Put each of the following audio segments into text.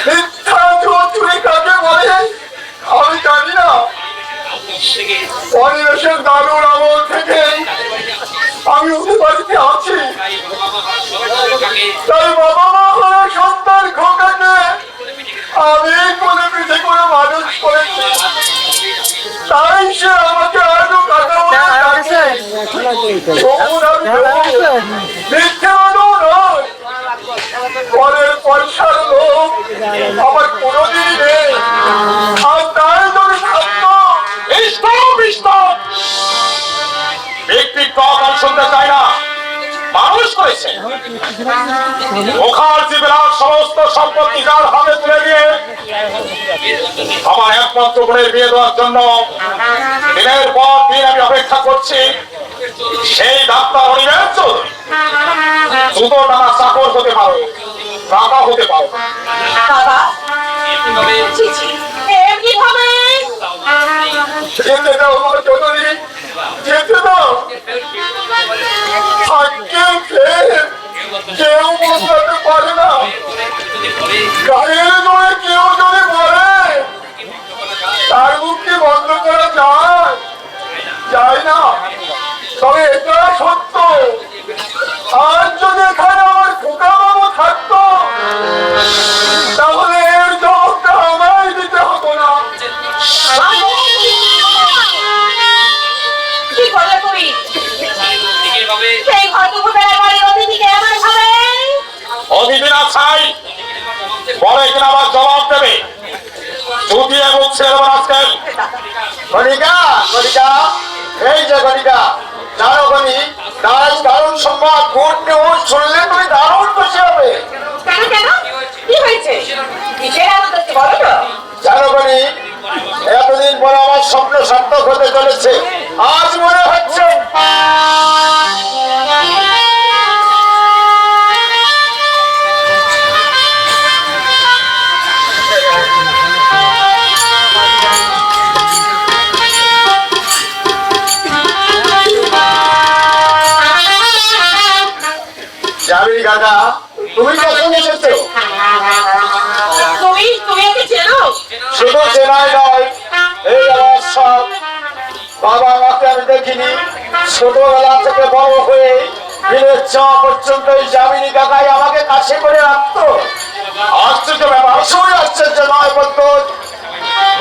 মিথ্যা চুরি কাকে বলে আমি জানি না। পরিবেশের দারুণ আমল থেকে আমি ওদের বাড়িতে আছি। তাই বাবা মা হলো সন্তান খোকাকে আমি কোলে পিঠে করে মানুষ করেছি। তাই সে আমাকে আজও কাকা বলে মিথ্যে মানুষ নয়। পরের পয়সার লোক আমার কোনোদিনই নেই। আর তাই যদি থাকতো ব্যক্তিত্ব আমি শুনতে চাই না। মানুষ করেছে ওখান জীবনার সমস্ত সম্পত্তি যার হাতে তুলে দিয়ে আমার একমাত্র বোনের বিয়ে দেওয়ার জন্য দিনের পর দিন আমি অপেক্ষা করছি। সেই ডাক্তার হরিবেন চৌধুরী দুটো টানা চাকর হতে পারো, টাকা হতে পারো। যেতে দাও আমার চৌধুরী, যেতে দাও। কেউ বলতে পারে না। গাড়ির দৌড়ে কেউ যদি বলে তার মুখকে বন্ধ করা যায় না। তবে এটা সত্য, আর যদি এখানে আমার খোকা বাবু থাকতো তাহলে এর জবাবটা আমায় দিতে হতো না। কি করলে তুমি? সেই ঘটকুটার বাড়ির অতিথিকে এমন ভাবে অতিথি না চাই পরে কিনা আবার জবাব দেবে। যদি এগোচ্ছে আজকাল গণিকা গণিকা, এই যে গণিকা, জানো গণি দাস দারুণ সংবাদ গুড নিউজ শুনলে তুমি দারুণ খুশি হবে। কেন কেন? কি হয়েছে? কিসের আনন্দ হচ্ছে বলো তো? জানো গণি, এতদিন পরে আমার স্বপ্ন সার্থক হতে চলেছে। আজ মনে হচ্ছে যাবি দাদা, তুমি কখন এসেছো? তুমি ওকে চেনো? শুধু চেনাই নয়, এই আমার সব বাবা মাকে আমি দেখিনি। ছোটবেলা থেকে বড় হয়ে দিনের চা পর্যন্ত এই যামিনী কাকাই আমাকে কাছে করে রাখতো। আশ্চর্য ব্যাপার, আসলে আশ্চর্য নয় বলতো।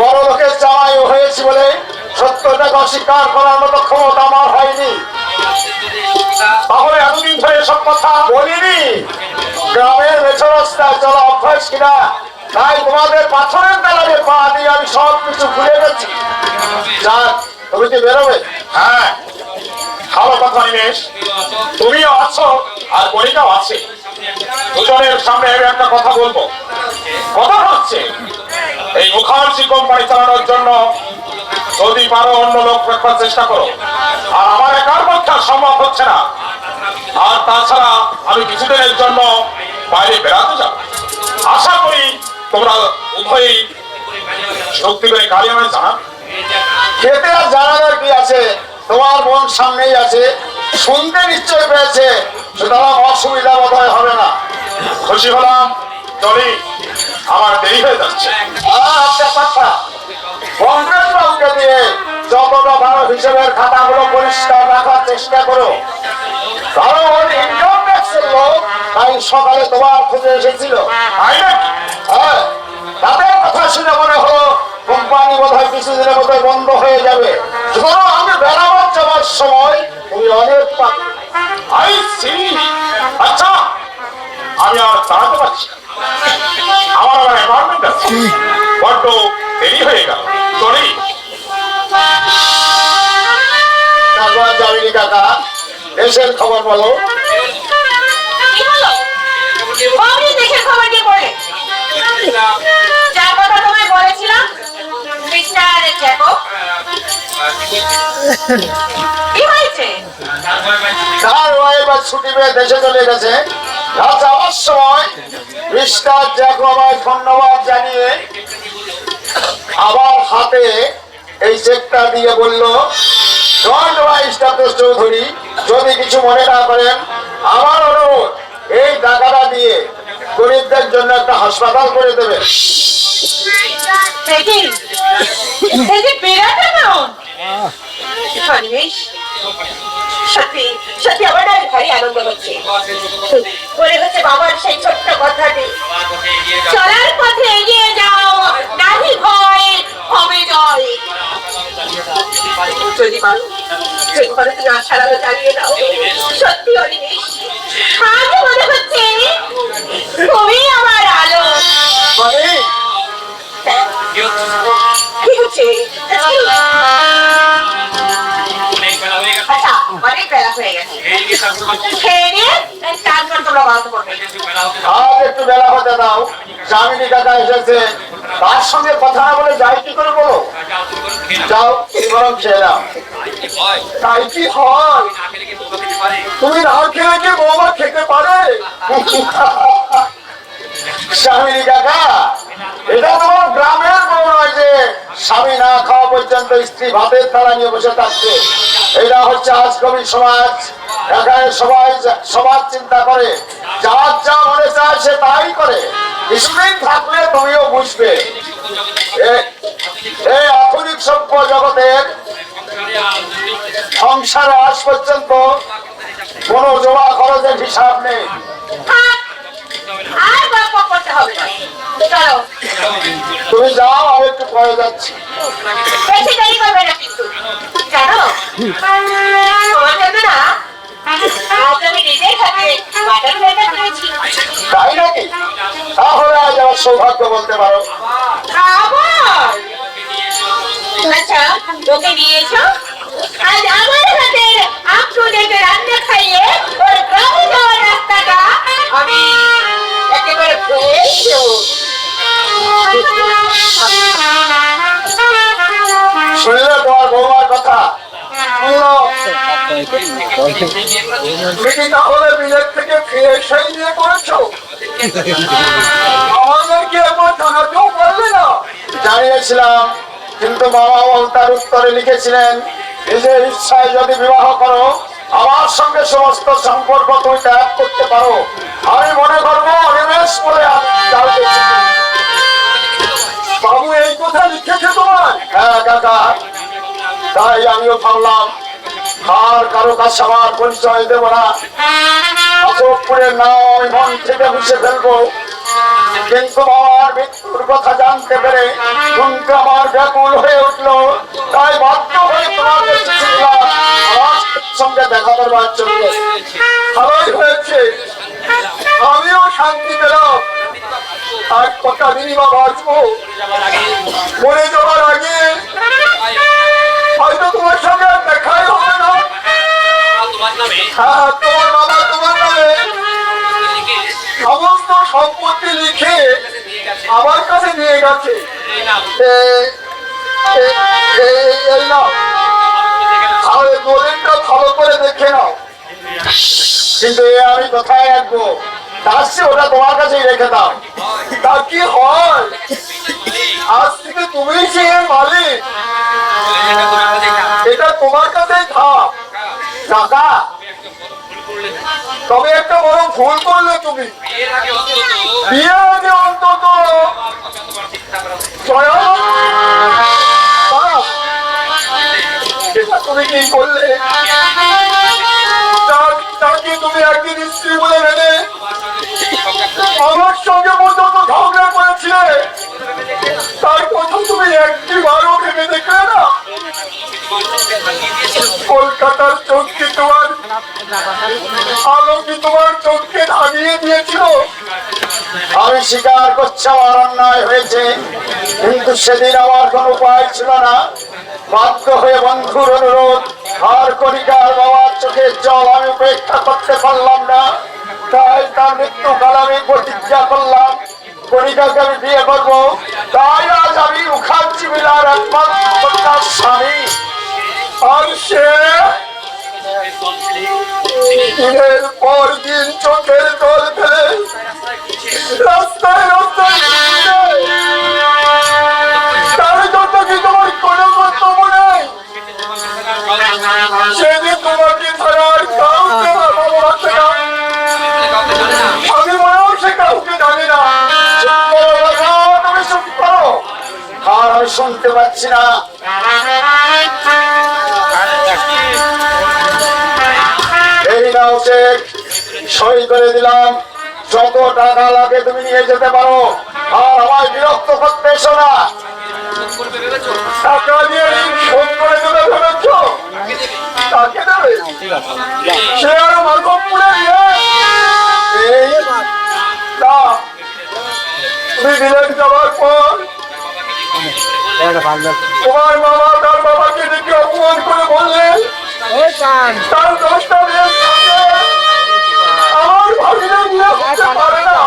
বড় লোকের জামাই হয়েছি বলে সত্যটাকে অস্বীকার করার মতো ক্ষমতা আমার হয়নি। তাহলে এতদিন ধরে সব কথা বলিনি। গ্রামের মেঠো রাস্তায় চলা অভ্যাস কিনা, তাই তোমাদের পাথরের দালানে পা দিয়ে আমি সব কিছু ভুলে গেছি। যাক, তুমি কি বেরোবে? হ্যাঁ, ভালো কথা নিমেষ, তুমিও আছো আর গণিকাও আছে। দুজনের সামনে আমি একটা কথা বলবো। কথা হচ্ছে এই মুখার্জি কোম্পানি চালানোর জন্য যদি পারো অন্য লোক রাখার চেষ্টা করো। আর আমার একার পক্ষে সম্ভব হচ্ছে না। আর তাছাড়া আমি কিছুদিনের জন্য বাইরে বেড়াতে যাব। আশা করি তোমরা উভয়ই শক্তি করে গাড়ি আমায় জানাবে। খেতে আর জানানোর কি আছে, তোমার মন সামনেই আছে, শুনতে নিশ্চয় পেয়েছে, সুতরাং অসুবিধা বোধ হয় হবে না। খুশি হলাম, চলি, আমার দেরি হয়ে যাচ্ছে। আচ্ছা কথা, কংগ্রেস বাবুকে দিয়ে যতটা ভালো হিসেবের খাতাগুলো পরিষ্কার রাখার চেষ্টা করো। কারণ ইনকাম ট্যাক্সের লোক তাই সকালে তোমার খুঁজে এসেছিল। তাই নাকি? হ্যাঁ, তাদের কথা শুনে মনে হলো কোম্পানি বোধ হয় কিছুদিনের মধ্যে বন্ধ হয়ে যাবে। সুতরাং আমি বেড়াবার যাওয়ার সময় তুমি অনেক আই সি। আচ্ছা, আমি আর দাঁড়াতে পারছি না। আমার আবার অ্যাপয়েন্টমেন্ট আছে, বড্ড দেরি হয়ে গেল। চলি। তারপর যাবিনি কাকা, দেশের খবর বলো। কি হলো? অমনি দেশের খবর দিয়ে পড়লে। যার কথা তোমায় বলেছিলাম, মিস্টার জ্যাকব। কি হয়েছে? তার ওয়াইফ আর ছুটি পেয়ে দেশে চলে গেছে। আর যাওয়ার সময় মিস্টার জ্যাকব আমায় ধন্যবাদ জানিয়ে আবার হাতে এই চেকটা দিয়ে বলল, ডন্ট ওয়ারি ডক্টর চৌধুরী, যদি কিছু মনে না করেন আমার অনুরোধ, এই টাকাটা দিয়ে গরিবদের জন্য একটা হাসপাতাল করে দেবে। এই যে বিরাট অ্যামাউন্ট। অনিমেষ, সত্যি সত্যি আমার না ভারী আনন্দ হচ্ছে। মনে হচ্ছে বাবার সেই ছোট্ট কথাটি, চলার পথে এগিয়ে যাও, নাহি ভয় হবে জয়। যদি পারো তুমি আশার আলো জ্বালিয়ে দাও। সত্যি অনিমেষ, আজ মনে হচ্ছে তুমি আমার আলো। মানে কি হচ্ছে? আচ্ছা, অনেক বেলা হয়ে গেছে, খেয়ে নিয়ে তারপর তোমরা গল্প করবে। আজ একটু বেলা হতে দাও, জামিনী কাকা এসেছে, তার সঙ্গে কথা না বলে যাই কি করে বলো? যাও বরং খেয়ে নাও। তাই কি হয়? তুমি না খেলে কি বৌমা খেতে পারে? স্বামী কাকা, এটা তোমার গ্রামের বউ নয় যে স্বামী না খাওয়া পর্যন্ত স্ত্রী ভাতের থালা নিয়ে বসে থাকছে। এটা হচ্ছে আজকবি সমাজ। এখানে সবাই সবার চিন্তা করে, যার যা মনে চায় সে তাই করে। কিছুদিন থাকলে তুমিও বুঝবে। এই আধুনিক সভ্য জগতের সংসারে আজ পর্যন্ত কোন জমা খরচের হিসাব নেই। আর গল্প করতে হবে না, চলো। তুমি যাও, আমি একটু পরে যাচ্ছি। বেশি দেরি করবে না কিন্তু, জানো তোমার জন্য না আজ আমি নিজের হাতে বাটার ভেজা করেছি। তাই নাকি? তাহলে আজ আমার সৌভাগ্য বলতে পারো। আবার আচ্ছা, তোকে নিয়েছো আজ আমার হাতের আপু দেখে রান্না খাইয়ে ওর গ্রামে যাওয়ার রাস্তাটা আমি একেবারে পেয়েছো। শুনলে তোমার বৌমার কথা? শুনলো? তুমি তাহলে বিলেত থেকে ফিরে সেই নিয়ে করেছো? আমাদেরকে একবার জানাতেও পারলে না? জানিয়েছিলাম, কিন্তু বাবা তার উত্তরে লিখেছিলেন, নিজের ইচ্ছায় যদি বিবাহ করো আমার সঙ্গে সমস্ত সম্পর্ক তুমি ত্যাগ করতে পারো। আমি মনে করবো অনিমেষ বলে বাবু এই কথা লিখেছে তোমার? হ্যাঁ কাকা, তাই আমিও ভাবলাম আর কারো কাছে আমার পরিচয় দেবো না। অশোকপুরের নাম আমি মন থেকে মুছে ফেলবো। কিন্তু আমার মৃত্যুর কথা জানতে পেরে কিন্তু আমার ব্যাকুল হয়ে উঠলো। তাই বাধ্য হয়ে তোমাকে চিঠি দিলাম আমার সঙ্গে দেখা করবার জন্য। ভালোই হয়েছে, আমিও শান্তি পেলাম। আর কটা দিনই বা বাঁচবো, মরে যাওয়ার আগে হয়তো তোমার সঙ্গে দেখাই হবে না। হ্যাঁ, তোমার বাবা তোমার নামে সমস্ত সম্পত্তি লিখে আমার কাছে নিয়ে গেছে। এই নাও, আর দলিলটা ভালো করে দেখে নাও। কিন্তু আমি কোথায় রাখবো? তার চেয়ে ওটা তোমার কাছেই রেখে দাও। তা কি হয়? আজ থেকে তুমি সে মালিক, এটা তোমার কাছেই থাক। কাকা, তবে একটা বড় ভুল করলে তুমি। বিয়ে আগে অন্তত তুমি কি করলে? তাকে তুমি একদিন স্ত্রী বলে ভেবে আমার সঙ্গে পর্যন্ত ঝগড়া করেছিলে। তার কথা তুমি একটি বারও ভেবে দেখলে না? কলকাতার চোখকে তোমার আলো কি তোমার চোখকে ধানিয়ে দিয়েছিল? আমি স্বীকার করছি আমার অন্যায় হয়েছে, কিন্তু সেদিন আমার কোন উপায় ছিল না। বাধ্য হয়ে বন্ধুর অনুরোধ আর কণিকার বাবার চোখের জল আমি উপেক্ষা করতে পারলাম না। তাই তার মৃত্যুকাল আমি প্রতিজ্ঞা করলাম কণিকাকে আমি বিয়ে করবো। তাই আজ আমি মুখার্জি বিলার একমাত্র স্বামী। আর সে দিনের পর দিন চোখের জল ফেলে রাস্তায় রাস্তায় তার জন্য কি তোমার কোনো কর্তব্য নেই? সেদিন তোমাকে ছাড়া আর কাউকে আমি মনেও সে কাউকে জানে আর শুনতে পাচ্ছি না। এই নাও চেক, সই করে দিলাম। যত টাকা লাগে তুমি নিয়ে যেতে পারো, আর আমায় বিরক্ত করতে এসো না। টাকা দিয়ে শোধ করে দেবে ভেবেছ? তাকে দেবে, সে আরো মাধবপুরে এই না। তুমি বিলেত যাওয়ার পর তোমার মামা তার বাবাকে দেখে অপমান করে বললেন তার 10টা মেয়ে থাকে, আমার ভাবিনা নিয়ে হতে পারে না।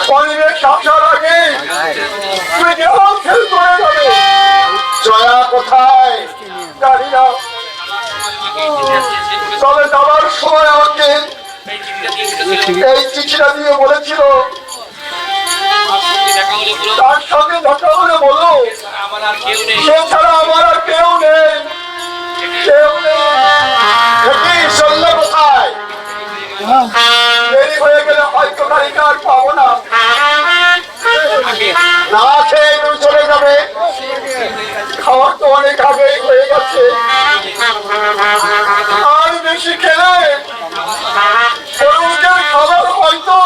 পরিবেশ আসার আগে তুমি কেমন ফেল করে যাবে? জয়া কোথায় জানি না, তবে যাবার সময় আমাকে এই চিঠিটা দিয়ে বলেছিল তার সঙ্গে দেখা হলে বলো সে ছাড়া আমার আর কেউ নেই, কেউ নেই। চললে কোথায়? দেরি হয়ে গেলে হয়তো তালিকা আর পাবো না। না খেয়ে তুমি চলে যাবে, খাওয়ার তো অনেক আগেই হয়ে গেছে। আর বেশি খেলে খাবার হয়তো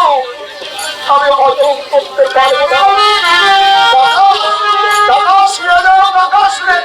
আমি হজম করতে পারবো না। টাকা শুনে যাও, টাকা শুনে।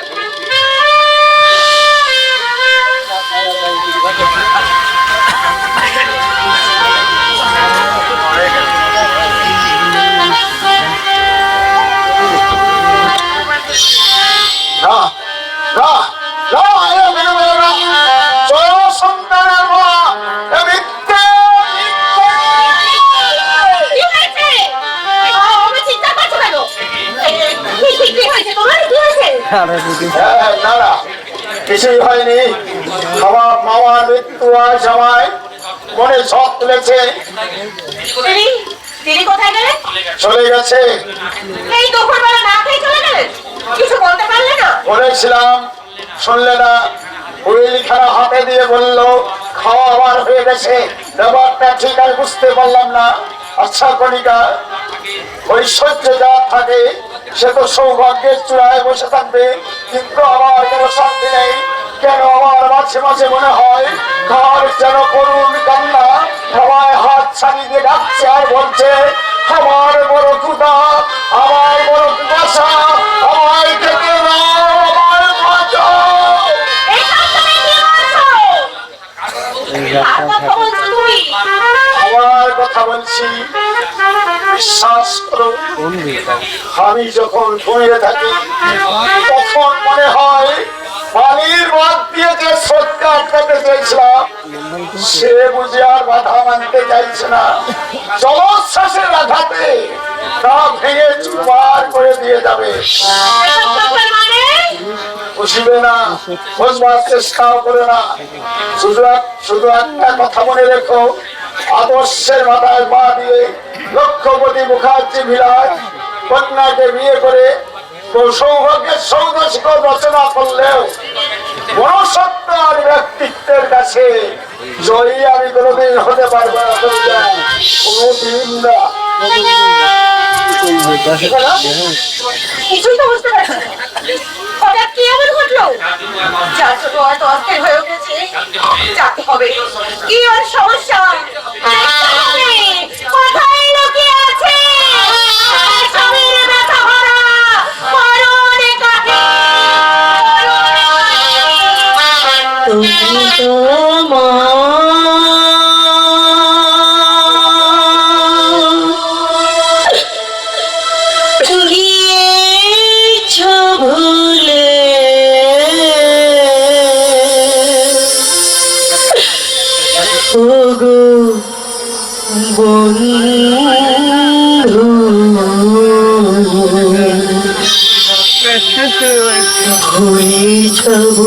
কিছুই হয়নি, আমার মামার মৃত্যু হয় সবাই মনে শখ তুলেছে। চলে গেছে। বলেছিলাম শুনলে না, উইলখানা হাতে দিয়ে বললো খাওয়া আমার হয়ে গেছে। ব্যাপারটা ঠিক আমি বুঝতে পারলাম না। আচ্ছা কণিকা, ঐশ্বর্য যা থাকে সে তো সৌভাগ্যের চূড়ায় বসে থাকবে, কিন্তু আমার কোনো শান্তি নেই। কেন আমার মাঝে মাঝে মনে হয় ঘর যেন করুণ কান্না সবাই হাত ছাড়ি দিয়ে ডাকছে আর বলছে আমার বড় ক্ষুধা, আমার বড় পিপাসা, আমায় খেতে দাও, আমায় বাঁচাও। আমার কথা বলছি, বিশ্বাস করো, আমি যখন ঘুমিয়ে থাকি তখন মনে হয় পানির বাঁধ দিয়ে যে স্রোতকে আটকাতে চেয়েছিলাম সে বুঝে আর বাধা মানতে চাইছে না। জলোচ্ছ্বাসের আঘাতে তা ভেঙে চুরমার করে দিয়ে যাবে। বুঝবে না, বুঝবার চেষ্টাও করে না। শুধু একটা কথা মনে রেখো, আদর্শের মাথায় পা দিয়ে লক্ষ্যপতি মুখার্জি বিরাজ কন্যাকে বিয়ে করে সৌভাগ্যের সৌধ শিখর রচনা করলেও মনসত্ব আর ব্যক্তিত্বের কাছে জয়ী আমি কোনোদিন হতে পারবো না, কোনোদিন না। কিছুই তো বুঝতে পারছি না, হঠাৎ কি এমন ঘটলো? যার জন্য হয়তো অস্থির হয়ে উঠেছে। যাতে হবে, কি ওর সমস্যা? কোথায় লুকিয়ে আছে স্বামীর ব্যথা ভরা মরণ কাটে? তুমি তো ভুলে যাব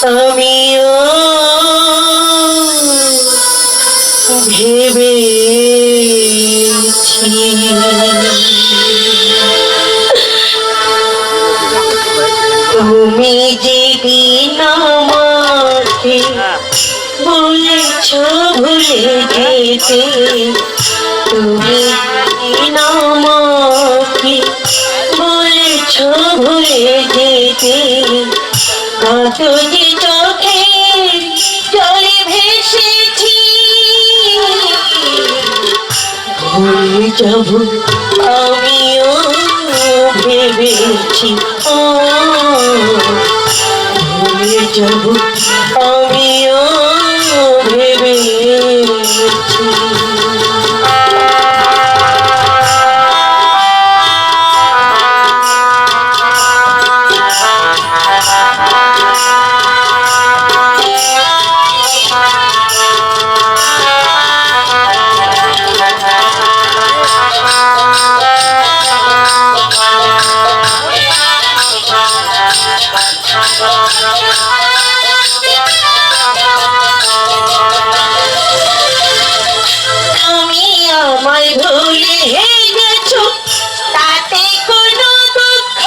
আমিও ভেবেছি। তুমি যেদিন আমাকে বলেছ ভুলে যেতে, তুমি যেদিন আমাকে যেতে কত যে চোখের জলে ভেসেছি ভুলে যাব আমিও ভেবেছি ও ভুলে যাব আমিও ভেবেছি তুমি আমায় ভুলে গেছো তাতে কোনো দুঃখ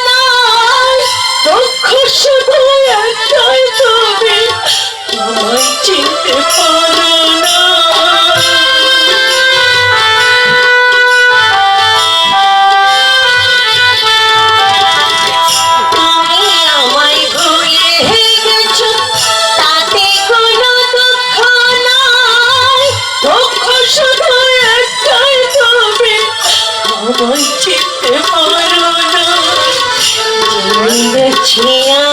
নয় দুঃখ শুধু একটাই তুমি আমায় চিনতে পারো না তুমি আমায় ভুলে গেছো তাতে কোনো দুঃখ নয় দুঃখ শুধু একটাই তুমি আমায় চিনতে পারো না জেনে গেছি